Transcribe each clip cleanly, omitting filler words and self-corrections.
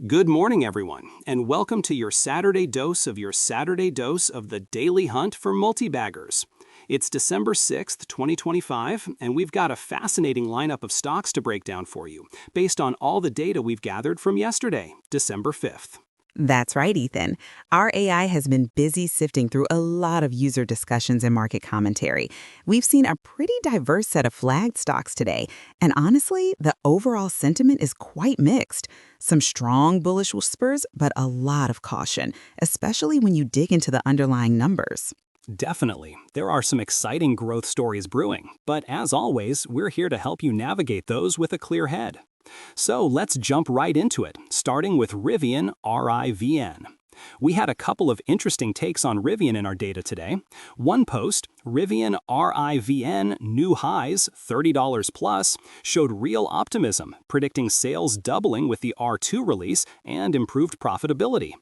Good morning, everyone, and welcome to your Saturday dose of the Daily Hunt for Multibaggers. It's December 6th, 2025, and we've got a fascinating lineup of stocks to break down for you, based on all the data we've gathered from yesterday, December 5th. That's right, Ethan. Our AI has been busy sifting through a lot of user discussions and market commentary. We've seen a pretty diverse set of flagged stocks today, and honestly, the overall sentiment is quite mixed. Some strong bullish whispers, but a lot of caution, especially when you dig into the underlying numbers. Definitely, there are some exciting growth stories brewing, but as always, we're here to help you navigate those with a clear head. So let's jump right into it, starting with Rivian, RIVN. We had a couple of interesting takes on Rivian in our data today. One post, Rivian RIVN new highs, $30 plus, showed real optimism, predicting sales doubling with the R2 release and improved profitability.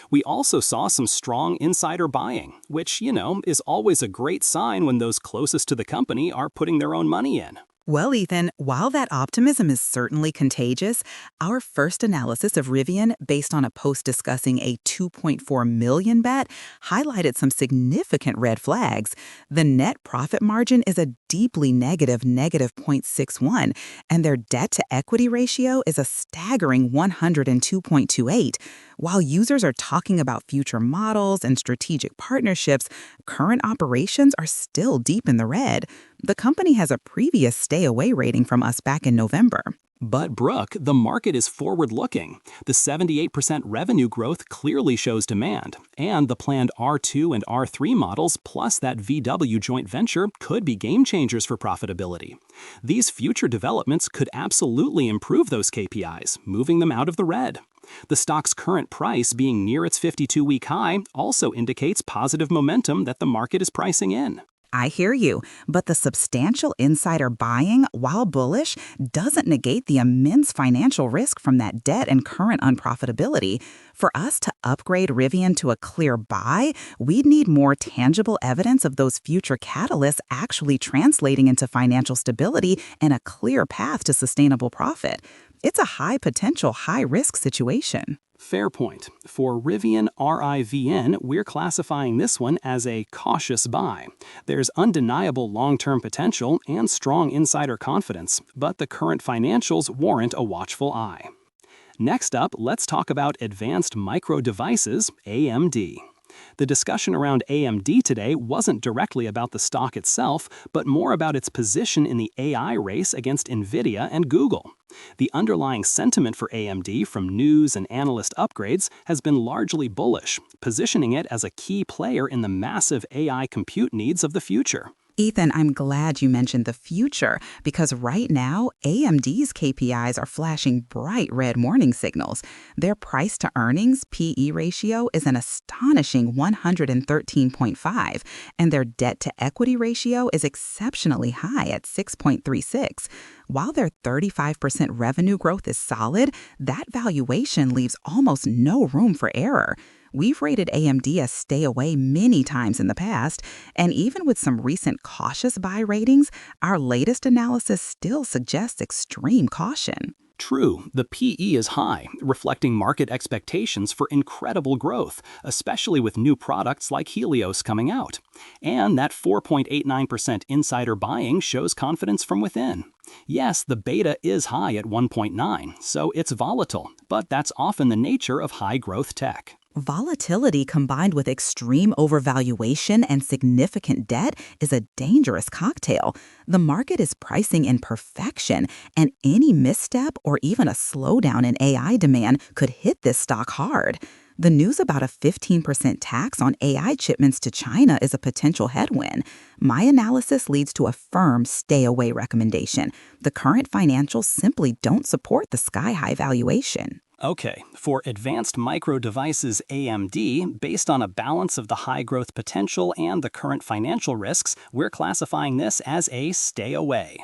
We also saw some strong insider buying, which, is always a great sign when those closest to the company are putting their own money in. Well, Ethan, while that optimism is certainly contagious, our first analysis of Rivian, based on a post discussing a 2.4 million bet, highlighted some significant red flags. The net profit margin is a deeply negative 0.61, and their debt-to-equity ratio is a staggering 102.28. While users are talking about future models and strategic partnerships, current operations are still deep in the red. The company has a previous stay-away rating from us back in November. But Brooke, the market is forward-looking. The 78% revenue growth clearly shows demand, and the planned R2 and R3 models plus that VW joint venture could be game changers for profitability. These future developments could absolutely improve those KPIs, moving them out of the red. The stock's current price being near its 52-week high also indicates positive momentum that the market is pricing in. I hear you, but the substantial insider buying, while bullish, doesn't negate the immense financial risk from that debt and current unprofitability. For us to upgrade Rivian to a clear buy, we'd need more tangible evidence of those future catalysts actually translating into financial stability and a clear path to sustainable profit. It's a high-potential, high-risk situation. Fair point. For Rivian RIVN, we're classifying this one as a cautious buy. There's undeniable long-term potential and strong insider confidence, but the current financials warrant a watchful eye. Next up, let's talk about Advanced Micro Devices, AMD. The discussion around AMD today wasn't directly about the stock itself, but more about its position in the AI race against NVIDIA and Google. The underlying sentiment for AMD from news and analyst upgrades has been largely bullish, positioning it as a key player in the massive AI compute needs of the future. Ethan, I'm glad you mentioned the future, because right now, AMD's KPIs are flashing bright red warning signals. Their price-to-earnings PE ratio is an astonishing 113.5, and their debt-to-equity ratio is exceptionally high at 6.36. While their 35% revenue growth is solid, that valuation leaves almost no room for error. We've rated AMD as stay away many times in the past, and even with some recent cautious buy ratings, our latest analysis still suggests extreme caution. True, the PE is high, reflecting market expectations for incredible growth, especially with new products like Helios coming out. And that 4.89% insider buying shows confidence from within. Yes, the beta is high at 1.9, so it's volatile, but that's often the nature of high-growth tech. Volatility combined with extreme overvaluation and significant debt is a dangerous cocktail. The market is pricing in perfection, and any misstep or even a slowdown in AI demand could hit this stock hard. The news about a 15% tax on AI shipments to China is a potential headwind. My analysis leads to a firm stay-away recommendation. The current financials simply don't support the sky-high valuation. Okay, for Advanced Micro Devices AMD, based on a balance of the high growth potential and the current financial risks, we're classifying this as a stay away.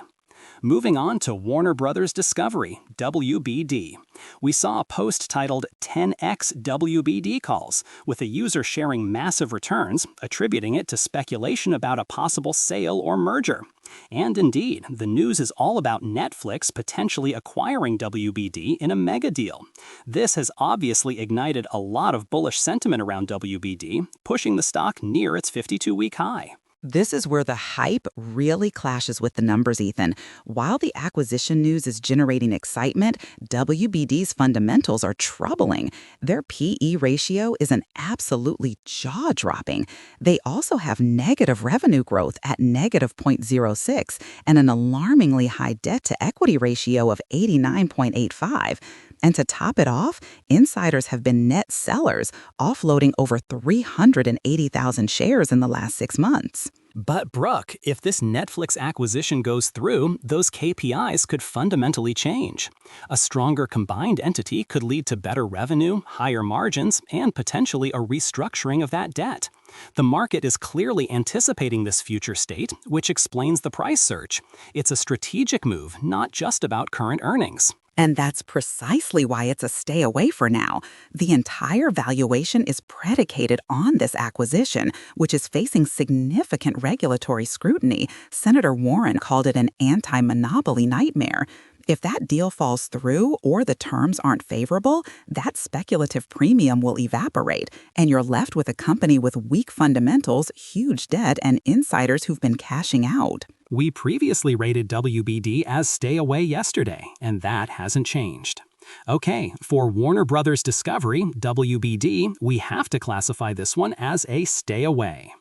Moving on to Warner Bros. Discovery, WBD. We saw a post titled 10x WBD calls, with a user sharing massive returns, attributing it to speculation about a possible sale or merger. And indeed, the news is all about Netflix potentially acquiring WBD in a mega deal. This has obviously ignited a lot of bullish sentiment around WBD, pushing the stock near its 52-week high. This is where the hype really clashes with the numbers, Ethan. While the acquisition news is generating excitement, WBD's fundamentals are troubling. Their PE ratio is an absolutely jaw-dropping. They also have negative revenue growth at negative 0.06 and an alarmingly high debt-to-equity ratio of 89.85. And to top it off, insiders have been net sellers, offloading over 380,000 shares in the last 6 months. But Brooke, if this Netflix acquisition goes through, those KPIs could fundamentally change. A stronger combined entity could lead to better revenue, higher margins, and potentially a restructuring of that debt. The market is clearly anticipating this future state, which explains the price surge. It's a strategic move, not just about current earnings. And that's precisely why it's a stay away for now. The entire valuation is predicated on this acquisition, which is facing significant regulatory scrutiny. Senator Warren called it an anti-monopoly nightmare. If that deal falls through or the terms aren't favorable, that speculative premium will evaporate, and you're left with a company with weak fundamentals, huge debt, and insiders who've been cashing out. We previously rated WBD as stay away yesterday, and that hasn't changed. Okay, for Warner Brothers Discovery, WBD, we have to classify this one as a stay away.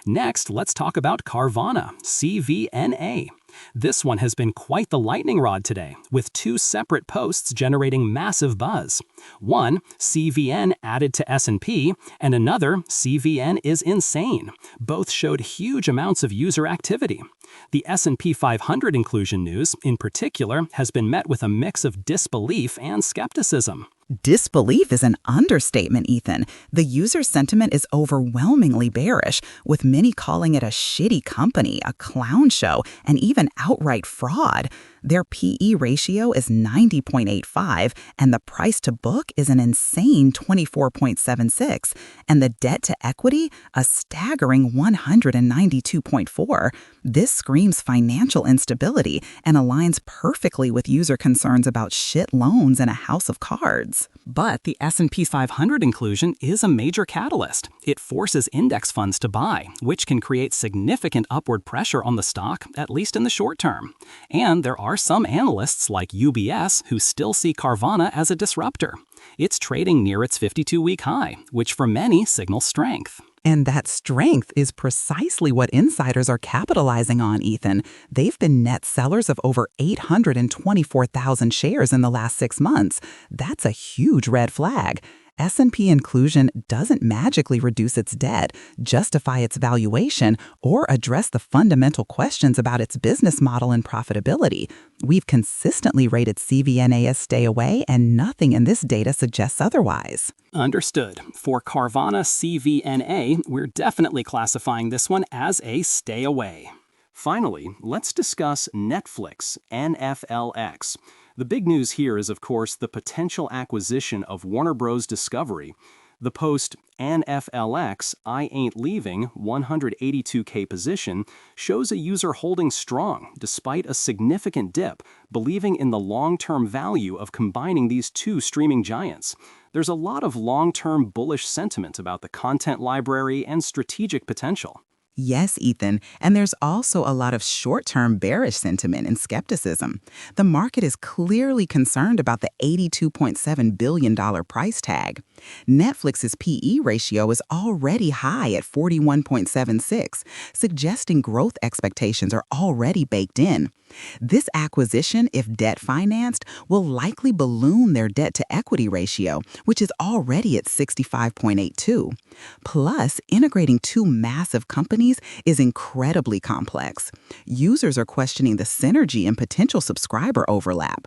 Next, let's talk about Carvana, CVNA. This one has been quite the lightning rod today, with 2 separate posts generating massive buzz. One, CVN added to S&P, and another, CVN is insane. Both showed huge amounts of user activity. The S&P 500 inclusion news, in particular, has been met with a mix of disbelief and skepticism. Disbelief is an understatement, Ethan. The user sentiment is overwhelmingly bearish, with many calling it a shitty company, a clown show, and even outright fraud. Their PE ratio is 90.85, and the price to book is an insane 24.76, and the debt to equity, a staggering 192.4. This screams financial instability and aligns perfectly with user concerns about shit loans and a house of cards. But the S&P 500 inclusion is a major catalyst. It forces index funds to buy, which can create significant upward pressure on the stock, at least in the short term. And there are some analysts like UBS who still see Carvana as a disruptor. It's trading near its 52-week high, which for many signals strength. And that strength is precisely what insiders are capitalizing on, Ethan. They've been net sellers of over 824,000 shares in the last 6 months. That's a huge red flag. S&P inclusion doesn't magically reduce its debt, justify its valuation, or address the fundamental questions about its business model and profitability. We've consistently rated CVNA as stay away, and nothing in this data suggests otherwise. Understood. For Carvana CVNA, we're definitely classifying this one as a stay away. Finally, let's discuss Netflix, NFLX. The big news here is, of course, the potential acquisition of Warner Bros. Discovery. The post, NFLX, I ain't leaving, 182K position, shows a user holding strong despite a significant dip, believing in the long-term value of combining these two streaming giants. There's a lot of long-term bullish sentiment about the content library and strategic potential. Yes, Ethan, and there's also a lot of short-term bearish sentiment and skepticism. The market is clearly concerned about the $82.7 billion price tag. Netflix's PE ratio is already high at 41.76, suggesting growth expectations are already baked in. This acquisition, if debt-financed, will likely balloon their debt-to-equity ratio, which is already at 65.82. Plus, integrating two massive companies is incredibly complex. Users are questioning the synergy and potential subscriber overlap.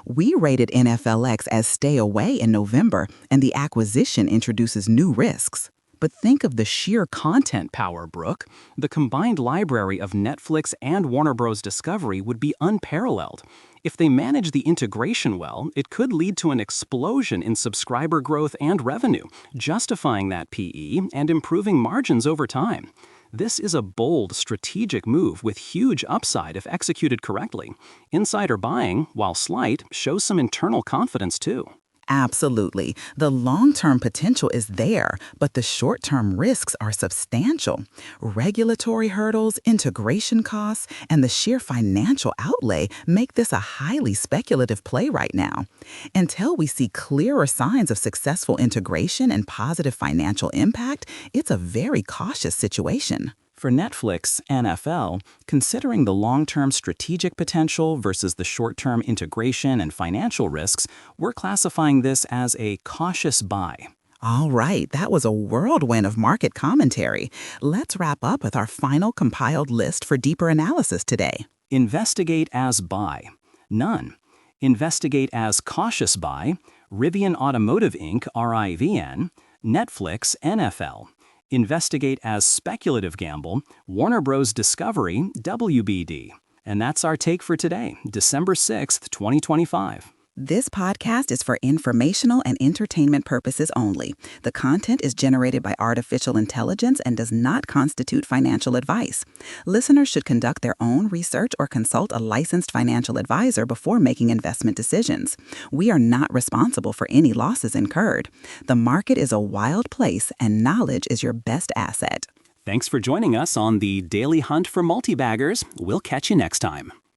We rated NFLX as stay away in November, and the acquisition introduces new risks. But think of the sheer content power, Brooke. The combined library of Netflix and Warner Bros. Discovery would be unparalleled. If they manage the integration well, it could lead to an explosion in subscriber growth and revenue, justifying that PE and improving margins over time. This is a bold, strategic move with huge upside if executed correctly. Insider buying, while slight, shows some internal confidence too. Absolutely. The long-term potential is there, but the short-term risks are substantial. Regulatory hurdles, integration costs, and the sheer financial outlay make this a highly speculative play right now. Until we see clearer signs of successful integration and positive financial impact, it's a very cautious situation. For Netflix, NFL, considering the long-term strategic potential versus the short-term integration and financial risks, we're classifying this as a cautious buy. All right, that was a whirlwind of market commentary. Let's wrap up with our final compiled list for deeper analysis today. Investigate as buy. None. Investigate as cautious buy. Rivian Automotive Inc., RIVN. Netflix, NFL. Investigate as speculative gamble, Warner Bros. Discovery, WBD. And that's our take for today, December 6th, 2025. This podcast is for informational and entertainment purposes only. The content is generated by artificial intelligence and does not constitute financial advice. Listeners should conduct their own research or consult a licensed financial advisor before making investment decisions. We are not responsible for any losses incurred. The market is a wild place, and knowledge is your best asset. Thanks for joining us on the Daily Hunt for Multibaggers. We'll catch you next time.